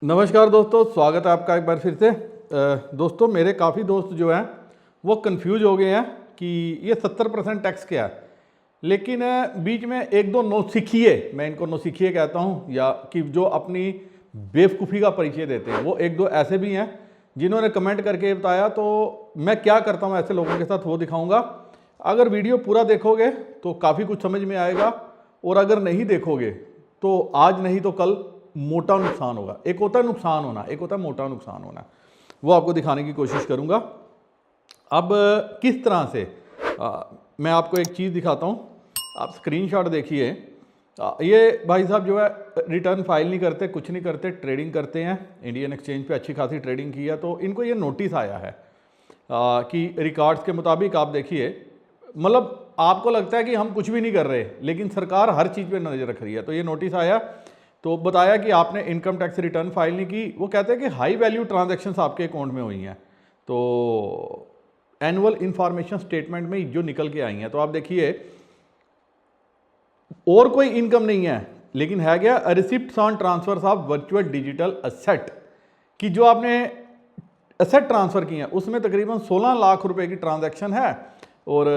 नमस्कार दोस्तों, स्वागत है आपका एक बार फिर से। दोस्तों, मेरे काफ़ी दोस्त जो हैं वो कंफ्यूज हो गए हैं कि ये 70% टैक्स क्या है। लेकिन बीच में एक दो नौसिखिए, मैं इनको नौसिखिए कहता हूँ, या कि जो अपनी बेवकूफ़ी का परिचय देते हैं, वो एक दो ऐसे भी हैं जिन्होंने कमेंट करके बताया। तो मैं क्या करता हूँ ऐसे लोगों के साथ, वो दिखाऊँगा। अगर वीडियो पूरा देखोगे तो काफ़ी कुछ समझ में आएगा, और अगर नहीं देखोगे तो आज नहीं तो कल मोटा नुकसान होगा। एक होता है नुकसान होना, एक होता है मोटा नुकसान होना। वो आपको दिखाने की कोशिश करूंगा। अब किस तरह से मैं आपको एक चीज़ दिखाता हूँ। आप स्क्रीनशॉट देखिए। ये भाई साहब जो है रिटर्न फाइल नहीं करते, कुछ नहीं करते, ट्रेडिंग करते हैं। इंडियन एक्सचेंज पे अच्छी खासी ट्रेडिंग की है, तो इनको ये नोटिस आया है कि रिकॉर्ड्स के मुताबिक आप देखिए, मतलब आपको लगता है कि हम कुछ भी नहीं कर रहे, लेकिन सरकार हर चीज़ पे नज़र रख रही है। तो ये नोटिस आया, तो बताया कि आपने इनकम टैक्स रिटर्न फाइल नहीं की। वो कहते हैं कि हाई वैल्यू ट्रांजैक्शंस आपके अकाउंट में हुई हैं, तो एनुअल इंफॉर्मेशन स्टेटमेंट में जो निकल के आई हैं। तो आप देखिए, और कोई इनकम नहीं है, लेकिन है क्या, receipts on transfers of virtual digital asset, कि जो आपने असेट ट्रांसफ़र किए हैं उसमें तकरीबन 16 लाख रुपए की ट्रांजैक्शन है। और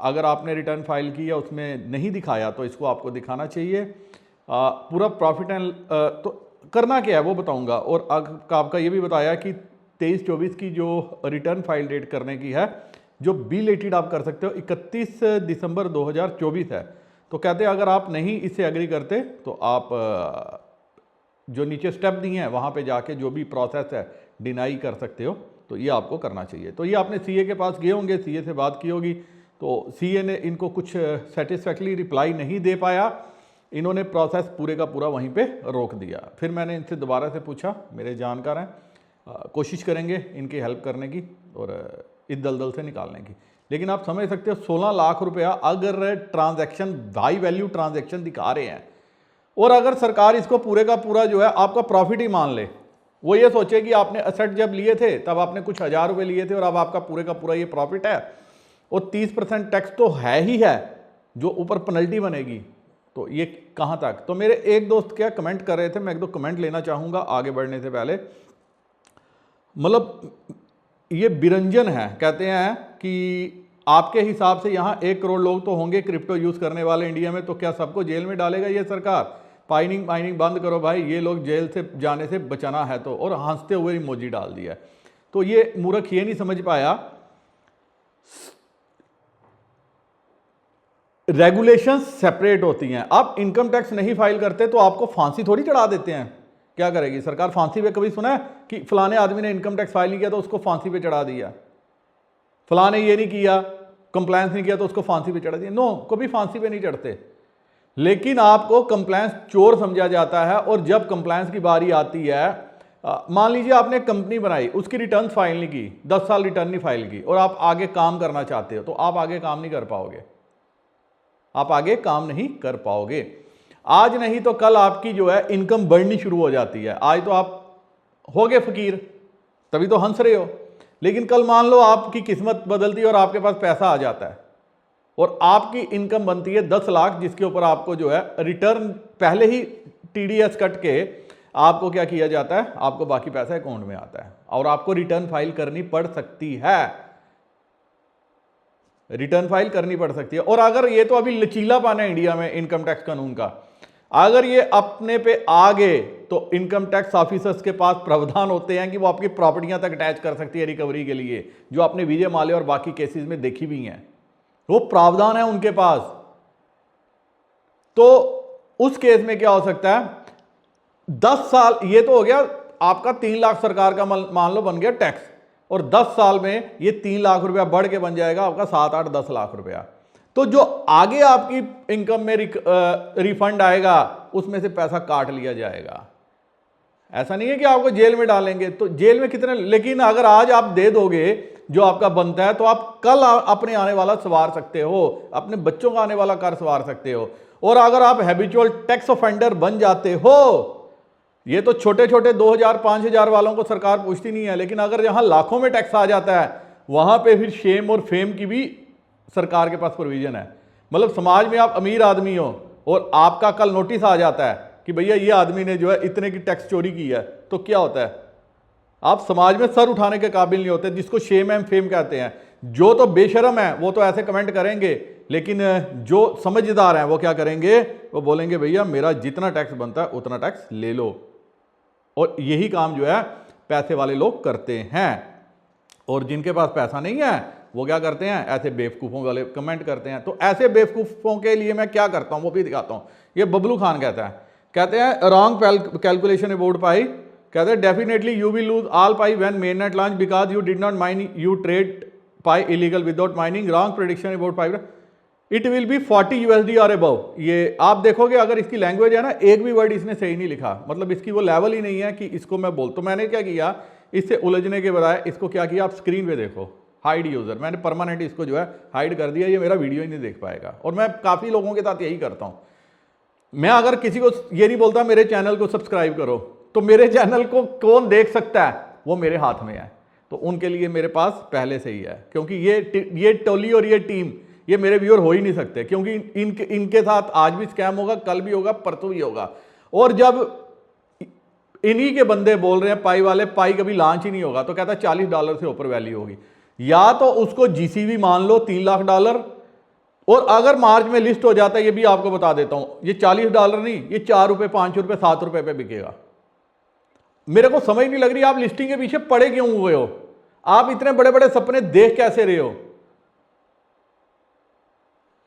अगर आपने रिटर्न फाइल की या उसमें नहीं दिखाया तो इसको आपको दिखाना चाहिए। पूरा प्रॉफिट एंड तो करना क्या है वो बताऊंगा। और आपका ये भी बताया कि 23-24 की जो रिटर्न फाइल डेट करने की है, जो बिलेटेड आप कर सकते हो 31 दिसंबर 2024 है। तो कहते हैं अगर आप नहीं इससे एग्री करते तो आप जो नीचे स्टेप दिए हैं वहाँ पे जाके जो भी प्रोसेस है डिनाई कर सकते हो। तो ये आपको करना चाहिए। तो ये आपने सीए के पास गए होंगे, सीए से बात की होगी, तो सीए ने इनको कुछ सेटिस्फैक्टरी रिप्लाई नहीं दे पाया। इन्होंने प्रोसेस पूरे का पूरा वहीं पे रोक दिया। फिर मैंने इनसे दोबारा से पूछा, मेरे जानकार हैं, कोशिश करेंगे इनकी हेल्प करने की और इस दलदल से निकालने की। लेकिन आप समझ सकते हो 16 लाख रुपया अगर ट्रांजैक्शन, हाई वैल्यू ट्रांजैक्शन दिखा रहे हैं, और अगर सरकार इसको पूरे का पूरा जो है आपका प्रॉफिट ही मान ले, वो ये सोचे कि आपने असेट जब लिए थे तब आपने कुछ 1000 रुपये लिए थे और अब आपका पूरे का पूरा ये प्रॉफिट है, और 30% टैक्स तो है ही है जो ऊपर पेनल्टी बनेगी, तो ये कहाँ तक। तो मेरे एक दोस्त क्या कमेंट कर रहे थे, मैं एक दो कमेंट लेना चाहूँगा आगे बढ़ने से पहले। मतलब ये बिरंजन है, कहते हैं कि आपके हिसाब से यहाँ 1 करोड़ लोग तो होंगे क्रिप्टो यूज़ करने वाले इंडिया में, तो क्या सबको जेल में डालेगा ये सरकार? पाइनिंग बंद करो भाई, ये लोग जेल से जाने से बचाना है तो। और हंसते हुए इमोजी डाल दिया। तो ये मूर्ख ये नहीं समझ पाया, रेगुलेशंस सेपरेट होती हैं। आप इनकम टैक्स नहीं फाइल करते तो आपको फांसी थोड़ी चढ़ा देते हैं। क्या करेगी सरकार फांसी पे? कभी सुना है कि फलाने आदमी ने इनकम टैक्स फाइल नहीं किया तो उसको फांसी पे चढ़ा दिया, फलाने ये नहीं किया, कंप्लायंस नहीं किया तो उसको फांसी पे चढ़ा दिया? नो, कभी फांसी पे नहीं चढ़ते। लेकिन आपको कंप्लायंस चोर समझा जाता है। और जब कंप्लायंस की बारी आती है, मान लीजिए आपने कंपनी बनाई, उसकी रिटर्न फाइल नहीं की, 10 साल रिटर्न नहीं फाइल की, और आप आगे काम करना चाहते हो, तो आप आगे काम नहीं कर पाओगे। आप आगे काम नहीं कर पाओगे। आज नहीं तो कल आपकी जो है इनकम बढ़नी शुरू हो जाती है। आज तो आप हो गए फकीर, तभी तो हंस रहे हो, लेकिन कल मान लो आपकी किस्मत बदलती है और आपके पास पैसा आ जाता है और आपकी इनकम बनती है 10 लाख, जिसके ऊपर आपको जो है रिटर्न पहले ही टीडीएस कट के आपको क्या किया जाता है, आपको बाकी पैसा अकाउंट में आता है और आपको रिटर्न फाइल करनी पड़ सकती है। रिटर्न फाइल करनी पड़ सकती है। और अगर ये तो अभी लचीलापन है इंडिया में इनकम टैक्स कानून का, अगर ये अपने पे आ गए तो इनकम टैक्स ऑफिसर्स के पास प्रावधान होते हैं कि वो आपकी प्रॉपर्टियां तक अटैच कर सकती है रिकवरी के लिए, जो आपने विजय माल्या और बाकी केसेस में देखी भी हैं। वो प्रावधान है उनके पास। तो उस केस में क्या हो सकता है, 10 साल, ये तो हो गया आपका 3 लाख सरकार का मान लो बन गया टैक्स, और 10 साल में ये 3 लाख रुपया बढ़ के बन जाएगा आपका 7, 8, 10 लाख रुपया। तो जो आगे आपकी इनकम में रिफंड आएगा उसमें से पैसा काट लिया जाएगा। ऐसा नहीं है कि आपको जेल में डालेंगे, तो जेल में कितने, लेकिन अगर आज आप दे दोगे जो आपका बनता है, तो आप कल अपने आने वाला सवार सकते हो, अपने बच्चों का आने वाला कर सवार सकते हो। और अगर आप हैबिचुअल टैक्स ऑफेंडर बन जाते हो, ये तो छोटे छोटे 2000 5000 वालों को सरकार पूछती नहीं है, लेकिन अगर यहां लाखों में टैक्स आ जाता है, वहां पे फिर शेम और फेम की भी सरकार के पास प्रोविजन है। मतलब समाज में आप अमीर आदमी हो और आपका कल नोटिस आ जाता है कि कि भैया ये आदमी ने जो है इतने की टैक्स चोरी की है, तो क्या होता है, आप समाज में सर उठाने के काबिल नहीं होते, जिसको शेम एंड फेम कहते हैं। जो तो बेशरम है वो तो ऐसे कमेंट करेंगे, लेकिन जो समझदार हैं वो क्या करेंगे, वो बोलेंगे भैया मेरा जितना टैक्स बनता है उतना टैक्स ले लो। और यही काम जो है पैसे वाले लोग करते हैं, और जिनके पास पैसा नहीं है वो क्या करते हैं, ऐसे बेवकूफ़ों वाले कमेंट करते हैं। तो ऐसे बेवकूफ़ों के लिए मैं क्या करता हूं वो भी दिखाता हूं। ये बबलू खान कहते हैं रॉन्ग कैलकुलेशन अबाउट पाई, कहते हैं definitely you will lose all pi when mainnet launch because you did not mine, you trade pi illegal without mining, wrong prediction about pi, it will be 40 USD और above. ये आप देखोगे, अगर इसकी language है ना, एक भी वर्ड इसने सही नहीं लिखा, मतलब इसकी वो लेवल ही नहीं है कि इसको मैं बोल। तो मैंने क्या किया, इससे उलझने के बजाय इसको क्या किया, आप स्क्रीन पे देखो, हाइड यूजर, मैंने परमानेंट इसको जो है हाइड कर दिया, ये मेरा वीडियो ही नहीं देख पाएगा। और मैं काफ़ी लोगों के साथ यही करता हूँ। मैं अगर किसी को ये नहीं बोलता मेरे चैनल को सब्सक्राइब करो, तो मेरे चैनल को कौन देख सकता है, वो मेरे हाथ में है। तो उनके लिए मेरे पास पहले से ही है, क्योंकि ये टोली और ये टीम, ये मेरे व्यूअर हो ही नहीं सकते, क्योंकि इनके साथ आज भी स्कैम होगा, कल भी होगा, परसों भी होगा। और जब इन्हीं के बंदे बोल रहे हैं पाई वाले, पाई कभी लॉन्च ही नहीं होगा, तो कहता है $40 से ऊपर वैल्यू होगी, या तो उसको GCV मान लो $3 लाख, और अगर मार्च में लिस्ट हो जाता है, ये भी आपको बता देता हूं, ये $40 नहीं, ये ₹4, ₹5, ₹7 पे बिकेगा। मेरे को समझ नहीं लग रही आप लिस्टिंग के पीछे पड़े क्यों हुए हो, आप इतने बड़े बड़े सपने देख कैसे रहे हो,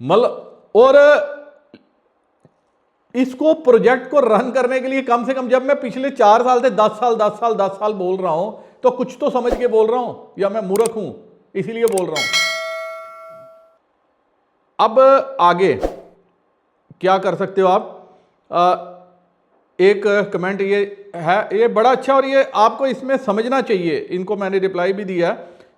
मतलब। और इसको प्रोजेक्ट को रन करने के लिए कम से कम, जब मैं पिछले 4 साल से 10 साल बोल रहा हूं, तो कुछ तो समझ के बोल रहा हूं, या मैं मूर्ख हूं इसीलिए बोल रहा हूं। अब आगे क्या कर सकते हो आप, एक कमेंट ये है, ये बड़ा अच्छा, और ये आपको इसमें समझना चाहिए, इनको मैंने रिप्लाई भी दिया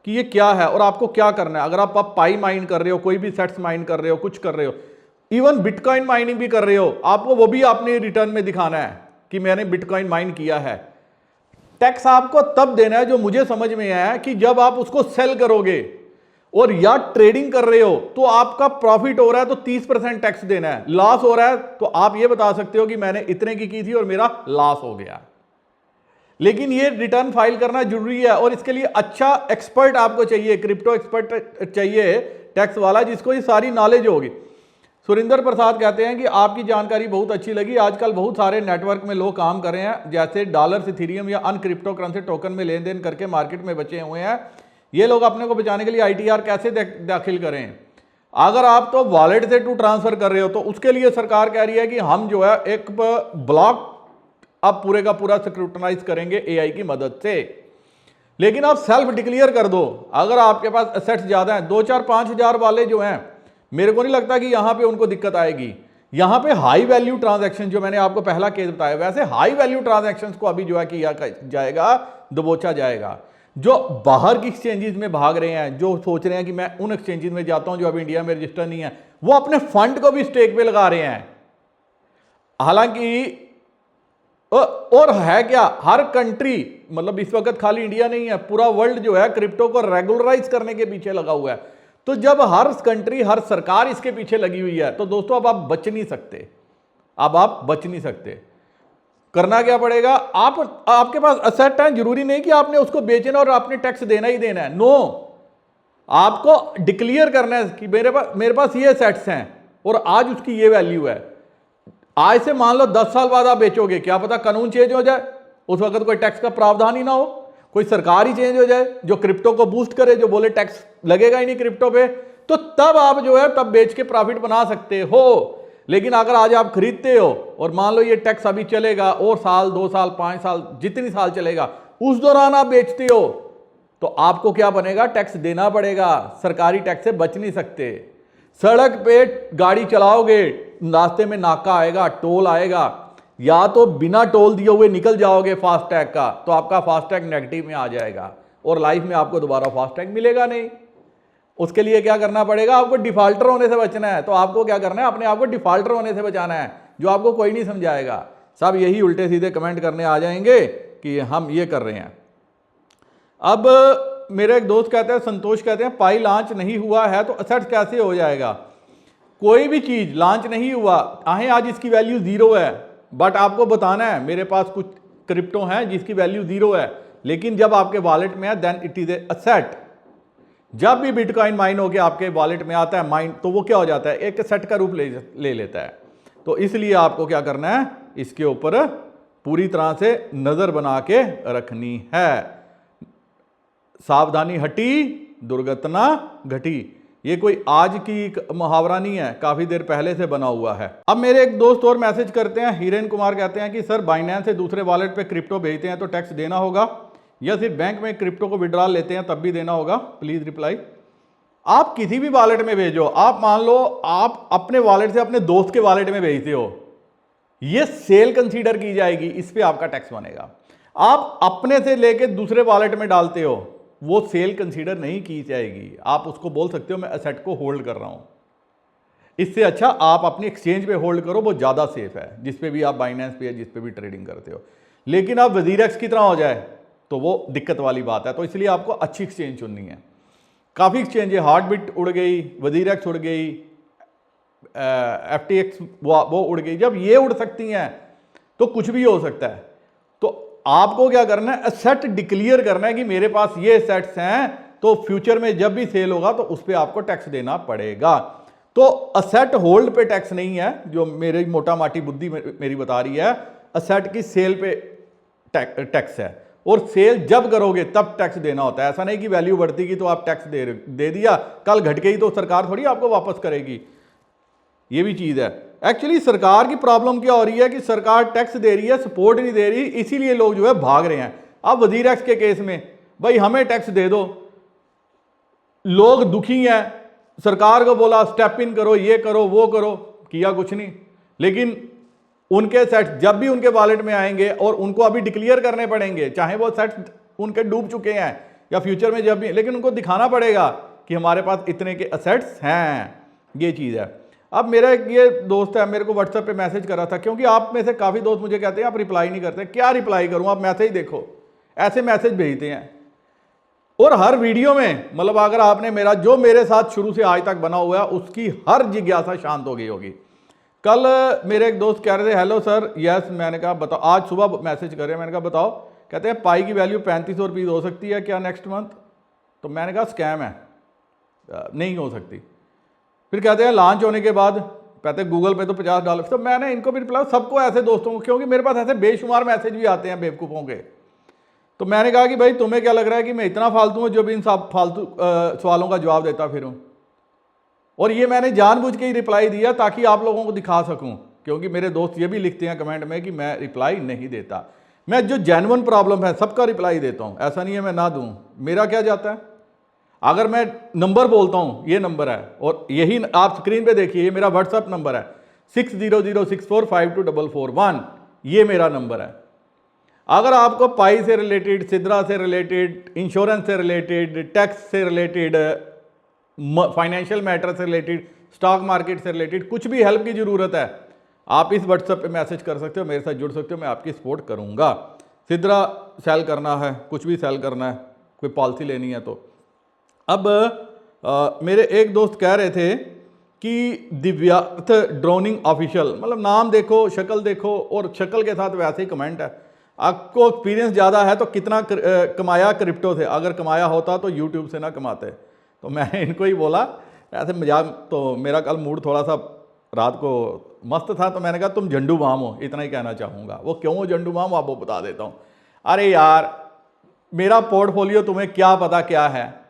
कि ये क्या है और आपको क्या करना है। अगर आप पाई माइन कर रहे हो, कोई भी सेट्स माइन कर रहे हो, कुछ कर रहे हो, इवन बिटकॉइन माइनिंग भी कर रहे हो, आपको वो भी आपने रिटर्न में दिखाना है कि मैंने बिटकॉइन माइन किया है। टैक्स आपको तब देना है, जो मुझे समझ में आया है, कि जब आप उसको सेल करोगे और या ट्रेडिंग कर रहे हो, तो आपका प्रॉफिट हो रहा है तो 30% टैक्स देना है, लॉस हो रहा है तो आप ये बता सकते हो कि मैंने इतने की थी और मेरा लॉस हो गया। लेकिन ये रिटर्न फाइल करना जरूरी है, और इसके लिए अच्छा एक्सपर्ट आपको चाहिए, क्रिप्टो एक्सपर्ट चाहिए टैक्स वाला, जिसको ये सारी नॉलेज होगी। सुरेंद्र प्रसाद कहते हैं कि आपकी जानकारी बहुत अच्छी लगी। आजकल बहुत सारे नेटवर्क में लोग काम कर रहे हैं, जैसे डॉलर, इथेरियम या अन्य क्रिप्टो करेंसी टोकन में लेन देन करके मार्केट में बचे हुए हैं। ये लोग अपने को बचाने के लिए ITR कैसे दाखिल करें? अगर आप तो वॉलेट से ट्रांसफर कर रहे हो, तो उसके लिए सरकार कह रही है कि हम जो है एक ब्लॉक अब पूरे का पूरा स्क्रूटनाइज करेंगे AI की मदद से। लेकिन आप सेल्फ डिक्लेयर कर दो। अगर आपके पास एसेट्स ज्यादा हैं, 2, 4, 5 हजार वाले जो हैं, मेरे को नहीं लगता कि यहां पे उनको दिक्कत आएगी। यहां पे हाई वैल्यू ट्रांजैक्शन, जो मैंने आपको पहला केस बताया, वैसे हाई वैल्यू ट्रांजैक्शन को अभी जो है किया जाएगा, दबोचा जाएगा। जो बाहर की एक्सचेंजेस में भाग रहे हैं, जो सोच रहे हैं कि मैं उन एक्सचेंजेस में जाता हूं जो अभी इंडिया में रजिस्टर नहीं है, वो अपने फंड को भी स्टेक पे लगा रहे हैं। हालांकि और है क्या, हर कंट्री, मतलब इस वक्त खाली इंडिया नहीं है, पूरा वर्ल्ड जो है क्रिप्टो को रेगुलराइज करने के पीछे लगा हुआ है। तो जब हर कंट्री, हर सरकार इसके पीछे लगी हुई है, तो दोस्तों अब आप बच नहीं सकते, अब आप बच नहीं सकते। करना क्या पड़ेगा, आपके पास असेट है, जरूरी नहीं कि आपने उसको बेचना और आपने टैक्स देना ही देना है। नो, आपको डिक्लेयर करना है कि मेरे पास ये असेट्स हैं और आज उसकी ये वैल्यू है। आज से मान लो 10 साल बाद आप बेचोगे, क्या पता कानून चेंज हो जाए, उस वक्त कोई टैक्स का प्रावधान ही ना हो, कोई सरकार ही चेंज हो जाए जो क्रिप्टो को बूस्ट करे, जो बोले टैक्स लगेगा ही नहीं क्रिप्टो पे, तो तब आप जो है तब बेच के प्रॉफिट बना सकते हो। लेकिन अगर आज आप खरीदते हो और मान लो ये टैक्स अभी चलेगा और साल, 2 साल, 5 साल, जितनी साल चलेगा, उस दौरान आप बेचते हो, तो आपको क्या बनेगा, टैक्स देना पड़ेगा। सरकारी टैक्स से बच नहीं सकते। सड़क पे गाड़ी चलाओगे, रास्ते में नाका आएगा, टोल आएगा, या तो बिना टोल दिए हुए निकल जाओगे फास्टैग का, तो आपका फास्टैग नेगेटिव में आ जाएगा और लाइफ में आपको दोबारा फास्टैग मिलेगा नहीं। उसके लिए क्या करना पड़ेगा, आपको डिफॉल्टर होने से बचना है। तो आपको क्या करना है, अपने आप को डिफॉल्टर होने से बचाना है, जो आपको कोई नहीं समझाएगा। सब यही उल्टे सीधे कमेंट करने आ जाएंगे कि हम ये कर रहे हैं। अब मेरे एक दोस्त कहते हैं, संतोष कहते हैं, पाई लॉन्च नहीं हुआ है तो असेट्स कैसे हो जाएगा? कोई भी चीज लॉन्च नहीं हुआ, आज इसकी वैल्यू 0 है, बट आपको बताना है मेरे पास कुछ क्रिप्टो हैं जिसकी वैल्यू 0 है, लेकिन जब आपके वॉलेट में है then it is a asset. जब भी बिटकॉइन माइन होकर आपके वॉलेट में आता है माइन, तो वो क्या हो जाता है, एक असेट का रूप ले लेता है। तो इसलिए आपको क्या करना है, इसके ऊपर पूरी तरह से नजर बना के रखनी है। सावधानी हटी दुर्घटना घटी, ये कोई आज की मुहावरा नहीं है, काफी देर पहले से बना हुआ है। अब मेरे एक दोस्त और मैसेज करते हैं, हिरेन कुमार कहते हैं कि सर बाइनेंस से दूसरे वॉलेट पे क्रिप्टो भेजते हैं तो टैक्स देना होगा, या सिर्फ बैंक में क्रिप्टो को विड्रॉल लेते हैं तब भी देना होगा, प्लीज रिप्लाई। आप किसी भी वॉलेट में भेजो, आप मान लो आप अपने वॉलेट से अपने दोस्त के वॉलेट में भेजते हो, ये सेल कंसीडर की जाएगी, इस पे आपका टैक्स बनेगा। आप अपने से लेके दूसरे वॉलेट में डालते हो, वो सेल कंसीडर नहीं की जाएगी। आप उसको बोल सकते हो मैं एसेट को होल्ड कर रहा हूं। इससे अच्छा आप अपनी एक्सचेंज पे होल्ड करो, वो ज्यादा सेफ है, जिसपे भी आप बाइनेंस पे या जिस पे भी ट्रेडिंग करते हो। लेकिन आप वजीरेक्स की तरह हो जाए तो वो दिक्कत वाली बात है। तो इसलिए आपको अच्छी एक्सचेंज चुननी है। काफी एक्सचेंज है, हार्टबिट उड़ गई, वजीरेक्स उड़ गई, FTX वो उड़ गई। जब ये उड़ सकती हैं तो कुछ भी हो सकता है। तो आपको क्या करना है, एसेट डिक्लेयर करना है कि मेरे पास ये एसेट्स हैं, तो फ्यूचर में जब भी सेल होगा तो उस पर आपको टैक्स देना पड़ेगा। तो असेट होल्ड पे टैक्स नहीं है, जो मेरी मोटा माटी बुद्धि मेरी बता रही है, असेट की सेल पे टैक्स है, और सेल जब करोगे तब टैक्स देना होता है। ऐसा नहीं कि वैल्यू बढ़ती की तो आप टैक्स दे दिया, कल घट गई तो सरकार थोड़ी आपको वापस करेगी। ये भी चीज है। एक्चुअली सरकार की प्रॉब्लम क्या हो रही है कि सरकार टैक्स दे रही है, सपोर्ट नहीं दे रही, इसीलिए लोग जो है भाग रहे हैं। अब वजीरेक्स के केस में भाई हमें टैक्स दे दो, लोग दुखी हैं, सरकार को बोला स्टेप इन करो, ये करो वो करो, किया कुछ नहीं। लेकिन उनके सेट जब भी उनके वॉलेट में आएंगे और उनको अभी डिक्लेयर करने पड़ेंगे, चाहे वो सेट उनके डूब चुके हैं या फ्यूचर में जब भी, लेकिन उनको दिखाना पड़ेगा कि हमारे पास इतने के असेट्स हैं। ये चीज है। अब मेरा एक ये दोस्त है, मेरे को व्हाट्सएप पे मैसेज कर रहा था, क्योंकि आप में से काफी दोस्त मुझे कहते हैं आप रिप्लाई नहीं करते। क्या रिप्लाई करूं, आप मैसेज देखो, ऐसे मैसेज भेजते हैं। और हर वीडियो में मतलब अगर आपने मेरे साथ शुरू से आज तक बना हुआ है, उसकी हर जिज्ञासा शांत हो गई होगी। कल मेरे एक दोस्त कह रहे थे हेलो सर, यस, मैंने कहा बताओ, आज सुबह मैसेज कर रहे हैं, मैंने कहा बताओ, कहते हैं पाई की वैल्यू 3500 रुपीज़ हो सकती है क्या नेक्स्ट मंथ? तो मैंने कहा स्कैम है, नहीं हो सकती। फिर कहते हैं लॉन्च होने के बाद, कहते हैं गूगल पे तो $50। तो मैंने इनको भी रिप्लाई, सबको ऐसे दोस्तों को, क्योंकि मेरे पास ऐसे बेशुमार मैसेज भी आते हैं बेवकूफ़ों के। तो मैंने कहा कि भाई तुम्हें क्या लग रहा है कि मैं इतना फालतू हूँ जो भी इन सब फालतू सवालों का जवाब देता फिरूं? और ये मैंने जानबूझ के ही रिप्लाई दिया ताकि आप लोगों को दिखा सकूं, क्योंकि मेरे दोस्त ये भी लिखते हैं कमेंट में कि मैं रिप्लाई नहीं देता। मैं जो जेन्युइन प्रॉब्लम है सबका रिप्लाई देता हूं, ऐसा नहीं है मैं ना दूं। मेरा क्या जाता है, अगर मैं नंबर बोलता हूं, ये नंबर है और यही आप स्क्रीन पे देखिए, ये मेरा व्हाट्सएप नंबर है 6006452441, ये मेरा नंबर है। अगर आपको पाई से रिलेटेड, सिद्रा से रिलेटेड, इंश्योरेंस से रिलेटेड, टैक्स से रिलेटेड, फाइनेंशियल मैटर से रिलेटेड, स्टॉक मार्केट से रिलेटेड कुछ भी हेल्प की जरूरत है, आप इस व्हाट्सएप पे मैसेज कर सकते हो, मेरे साथ जुड़ सकते हो, मैं आपकी सपोर्ट करूंगा। सिद्रा सेल करना है, कुछ भी सेल करना है, कोई पॉलिसी लेनी है तो। अब मेरे एक दोस्त कह रहे थे कि दिव्यार्थ ड्रोनिंग ऑफिशियल, मतलब नाम देखो, शक्ल देखो, और शक्ल के साथ वैसे ही कमेंट है। आपको एक्सपीरियंस ज़्यादा है तो कितना कमाया क्रिप्टो से? अगर कमाया होता तो यूट्यूब से ना कमाते। तो मैंने इनको ही बोला ऐसे मजाक, तो मेरा कल मूड थोड़ा सा रात को मस्त था, तो मैंने कहा तुम झंडू बाम हो, इतना ही कहना चाहूँगा। वो क्यों हो झंडू बाम, आपको बता देता हूँ। अरे यार, मेरा पोर्टफोलियो तुम्हें क्या पता क्या है,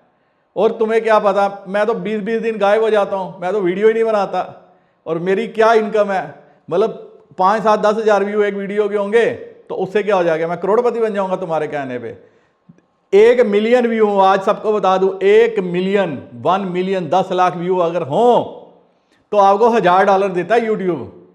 और तुम्हें क्या पता, मैं तो 20-20 दिन गायब हो जाता हूँ, मैं तो वीडियो ही नहीं बनाता, और मेरी क्या इनकम है, मतलब 5-7-10 हज़ार व्यू एक वीडियो के होंगे, तो उससे क्या हो जाएगा, मैं करोड़पति बन जाऊंगा तुम्हारे कहने पे। 1 मिलियन व्यू, आज सबको बता दूं, 1 मिलियन, 1 मिलियन, 10 लाख व्यू अगर हो तो आपको $1000 देता है यूट्यूब।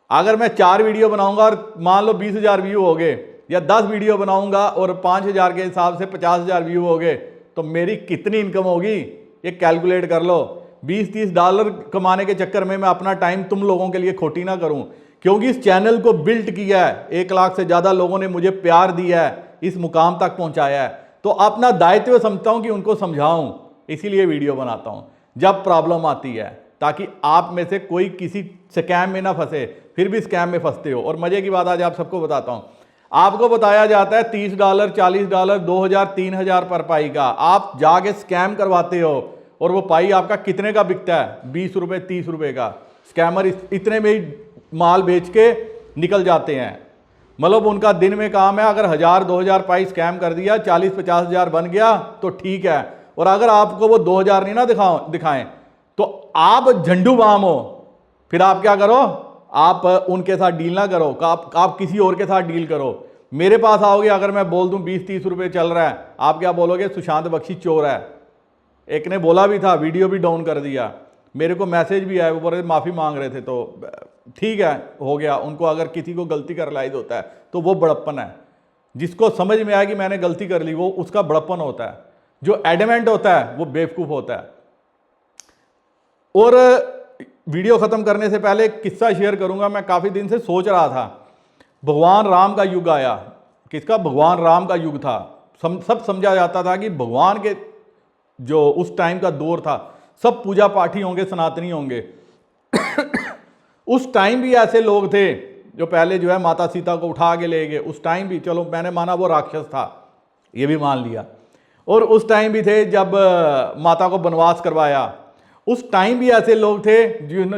अगर मैं 4 वीडियो बनाऊंगा और मान लो 20,000 व्यू हो गए, या 10 वीडियो बनाऊंगा और 5,000 के हिसाब से 50,000 व्यू हो गए, तो मेरी कितनी इनकम होगी ये कैलकुलेट कर लो। $20-30 कमाने के चक्कर में मैं अपना टाइम तुम लोगों के लिए खोटी ना करूं, क्योंकि इस चैनल को बिल्ड किया है, 1 लाख से ज्यादा लोगों ने मुझे प्यार दिया है, इस मुकाम तक पहुंचाया है, तो अपना दायित्व समझता हूं कि उनको समझाऊं, इसीलिए वीडियो बनाता हूं जब प्रॉब्लम आती है, ताकि आप में से कोई किसी स्कैम में ना फंसे। फिर भी स्कैम में फंसते हो। और मजे की बात आज आप सबको बताता हूं, आपको बताया जाता है $30 $40 $2000 3000 पर पाई का, आप जाके स्कैम करवाते हो और वो पाई आपका कितने का बिकता है? 20 रुपए 30 रुपए का। स्कैमर इतने में ही माल बेच के निकल जाते हैं। मतलब उनका दिन में काम है, अगर 1000 2000 पाई स्कैम कर दिया, 40-50 हजार बन गया तो ठीक है। और अगर आपको वो 2000 नहीं ना दिखाएं तो आप झंडू बाम हो। फिर आप क्या करो, आप उनके साथ डील ना करो, आप किसी और के साथ डील करो। मेरे पास आओगे, अगर मैं बोल दूं 20-30 रुपए चल रहा है, आप क्या बोलोगे? सुशांत बख्शी चोर है। एक ने बोला भी था, वीडियो भी डाउन कर दिया, मेरे को मैसेज भी आया, वो बोल रहे माफ़ी मांग रहे थे। तो ठीक है, हो गया उनको। अगर किसी को गलती का रियलाइज होता है तो वो बड़प्पन है। जिसको समझ में आया कि मैंने गलती कर ली, वो उसका बड़प्पन होता है। जो एडमेंट होता है वो बेवकूफ़ होता है। और वीडियो ख़त्म करने से पहले एक किस्सा शेयर करूंगा। मैं काफ़ी दिन से सोच रहा था, भगवान राम का युग आया। किसका? भगवान राम का युग था। सब समझा जाता था कि भगवान के जो उस टाइम का दौर था, सब पूजा पाठी होंगे, सनातनी होंगे। उस टाइम भी ऐसे लोग थे जो पहले जो है माता सीता को उठा के ले गए। उस टाइम भी, चलो मैंने माना वो राक्षस था, ये भी मान लिया। और उस टाइम भी थे जब माता को वनवास करवाया। उस टाइम भी ऐसे लोग थे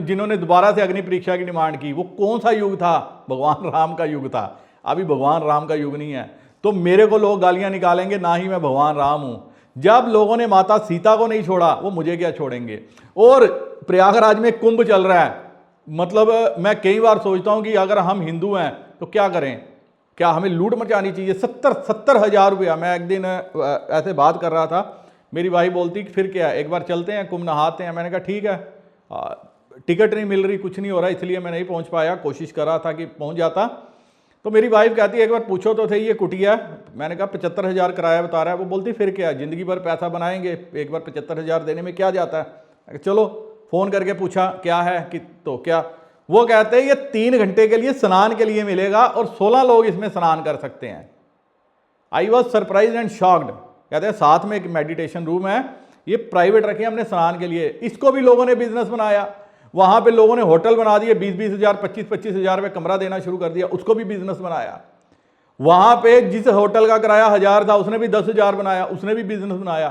जिन्होंने दोबारा से अग्नि परीक्षा की डिमांड की। वो कौन सा युग था? भगवान राम का युग था। अभी भगवान राम का युग नहीं है। तो मेरे को लोग गालियां निकालेंगे, ना ही मैं भगवान राम हूं। जब लोगों ने माता सीता को नहीं छोड़ा, वो मुझे क्या छोड़ेंगे? और प्रयागराज में कुंभ चल रहा है। मतलब मैं कई बार सोचता हूं कि अगर हम हिंदू हैं तो क्या करें? क्या हमें लूट मचानी चाहिए? 70 हजार रुपया। मैं एक दिन ऐसे बात कर रहा था, मेरी भाई बोलती कि फिर क्या, एक बार चलते हैं कुंभ, नहाते हैं। मैंने कहा ठीक है। टिकट नहीं मिल रही, कुछ नहीं हो रहा, इसलिए मैं नहीं पहुंच पाया। कोशिश कर रहा था कि पहुंच जाता। तो मेरी वाइफ कहती है एक बार पूछो तो थे, ये कुटिया। मैंने कहा 75 हजार किराया बता रहा है। वो बोलती फिर क्या, जिंदगी भर पैसा बनाएंगे, एक बार 75 हजार देने में क्या जाता है? चलो फोन करके पूछा क्या है कि, तो क्या वो कहते हैं ये 3 घंटे के लिए स्नान के लिए मिलेगा और 16 लोग इसमें स्नान कर सकते हैं। I was surprise and shocked. कहते हैं साथ में एक मेडिटेशन रूम है, ये प्राइवेट रखे हमने स्नान के लिए। इसको भी लोगों ने बिजनेस बनाया। वहां पे लोगों ने होटल बना दिए, 20-20 हजार 25-25 हजार रुपये कमरा देना शुरू कर दिया, उसको भी बिजनेस बनाया। वहां पे जिस होटल का किराया 1000 था, उसने भी 10 हजार बनाया, उसने भी बिजनेस बनाया।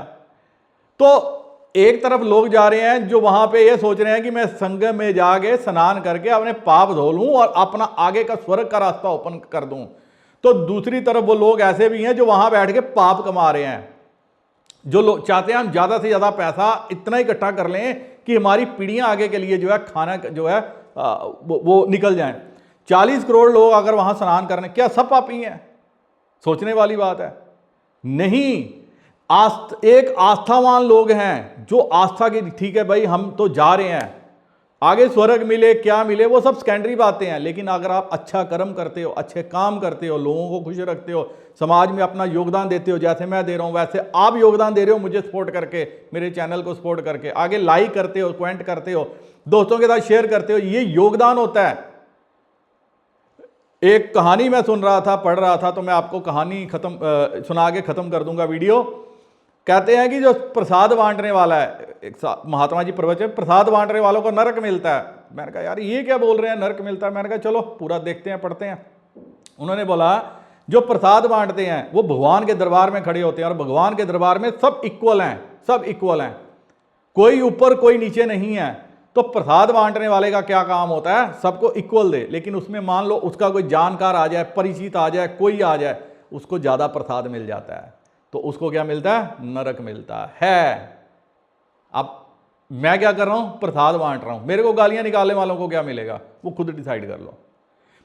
तो एक तरफ लोग जा रहे हैं जो वहां पे ये सोच रहे हैं कि मैं संगम में जाके स्नान करके अपने पाप धो लूं और अपना आगे का स्वर्ग का रास्ता ओपन कर दूं। तो दूसरी तरफ वो लोग ऐसे भी हैं जो वहां बैठ के पाप कमा रहे हैं। जो लोग चाहते हैं हम ज्यादा से ज्यादा पैसा इतना इकट्ठा कर लें कि हमारी पीढ़ियां आगे के लिए जो है खाना जो है वो निकल जाए। 40 करोड़ लोग अगर वहां स्नान करने, क्या सब पापी हैं? सोचने वाली बात है। नहीं, एक आस्थावान लोग हैं जो आस्था की, ठीक है भाई हम तो जा रहे हैं, आगे स्वर्ग मिले क्या मिले वो सब सेकेंडरी बातें हैं। लेकिन अगर आप अच्छा कर्म करते हो, अच्छे काम करते हो, लोगों को खुश रखते हो, समाज में अपना योगदान देते हो, जैसे मैं दे रहा हूं वैसे आप योगदान दे रहे हो, मुझे सपोर्ट करके, मेरे चैनल को सपोर्ट करके, आगे लाइक करते हो, कमेंट करते हो, दोस्तों के साथ शेयर करते हो, ये योगदान होता है। एक कहानी मैं सुन रहा था, पढ़ रहा था, तो मैं आपको कहानी सुना के खत्म कर दूंगा वीडियो। कहते हैं कि जो प्रसाद बांटने वाला है, एक महात्मा जी प्रवचन, प्रसाद बांटने वालों को नरक मिलता है। मैंने कहा यार ये क्या बोल रहे हैं, नरक मिलता है? मैंने कहा चलो पूरा देखते हैं, पढ़ते हैं। उन्होंने बोला जो प्रसाद बांटते हैं वो भगवान के दरबार में खड़े होते हैं, और भगवान के दरबार में सब इक्वल हैं, सब इक्वल हैं, कोई ऊपर कोई नीचे नहीं है। तो प्रसाद बांटने वाले का क्या काम होता है? सबको इक्वल दे। लेकिन उसमें मान लो उसका कोई जानकार आ जाए, परिचित आ जाए, कोई आ जाए, उसको ज्यादा प्रसाद मिल जाता है, तो उसको क्या मिलता है? नरक मिलता है। अब मैं क्या कर रहा हूं? प्रसाद बांट रहा हूं। मेरे को गालियां निकालने वालों को क्या मिलेगा? वो खुद डिसाइड कर लो।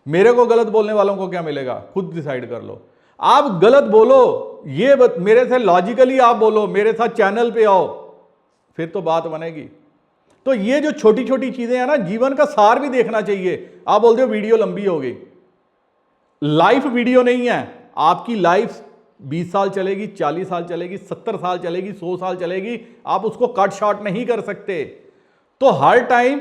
मेरे को गलत बोलने वालों को क्या मिलेगा? खुद डिसाइड कर लो। आप गलत बोलो, ये मेरे से लॉजिकली आप बोलो, मेरे साथ चैनल पे आओ, फिर तो बात बनेगी। तो ये जो छोटी छोटी चीजें हैं ना, जीवन का सार भी देखना चाहिए। आप बोलते हो वीडियो लंबी हो गई, लाइफ वीडियो नहीं है। आपकी लाइफ 20 साल चलेगी, 40 साल चलेगी, 70 साल चलेगी, 100 साल चलेगी, आप उसको कट शॉर्ट नहीं कर सकते। तो हर टाइम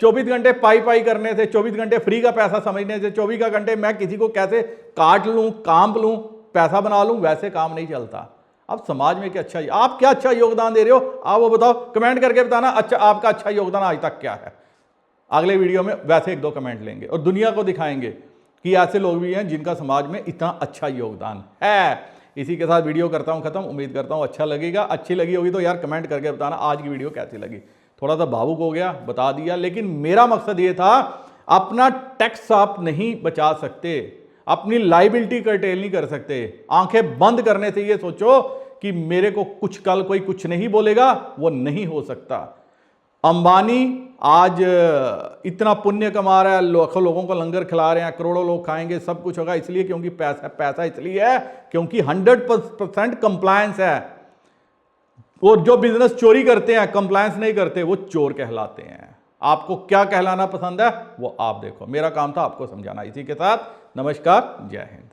24 घंटे पाई करने से, 24 घंटे फ्री का पैसा समझने से, 24 घंटे मैं किसी को कैसे काट लूं, कांप लूं, पैसा बना लूं, वैसे काम नहीं चलता। अब समाज में क्या अच्छा, आप क्या अच्छा योगदान दे रहे हो आप वो बताओ, कमेंट करके बताना। अच्छा आपका अच्छा योगदान आज तक क्या है? अगले वीडियो में वैसे 1-2 कमेंट लेंगे और दुनिया को दिखाएंगे कि ऐसे लोग भी हैं जिनका समाज में इतना अच्छा योगदान है। इसी के साथ वीडियो करता हूं खत्म। उम्मीद करता हूं अच्छा लगेगा। अच्छी लगी होगी तो यार कमेंट करके बताना आज की वीडियो कैसी लगी। थोड़ा सा भावुक हो गया, बता दिया, लेकिन मेरा मकसद ये था, अपना टैक्स आप नहीं बचा सकते, अपनी लाइबिलिटी कर्टेल नहीं कर सकते। आंखें बंद करने से ये सोचो कि मेरे को कुछ कल कोई कुछ नहीं बोलेगा, वो नहीं हो सकता। अंबानी आज इतना पुण्य कमा रहा है, लाखों लोगों को लंगर खिला रहे हैं, करोड़ों लोग खाएंगे, सब कुछ होगा इसलिए क्योंकि पैसा इसलिए है क्योंकि 100% कंप्लायंस है। और जो बिजनेस चोरी करते हैं, कंप्लायंस नहीं करते, वो चोर कहलाते हैं। आपको क्या कहलाना पसंद है वो आप देखो। मेरा काम था आपको समझाना। इसी के साथ नमस्कार, जय हिंद।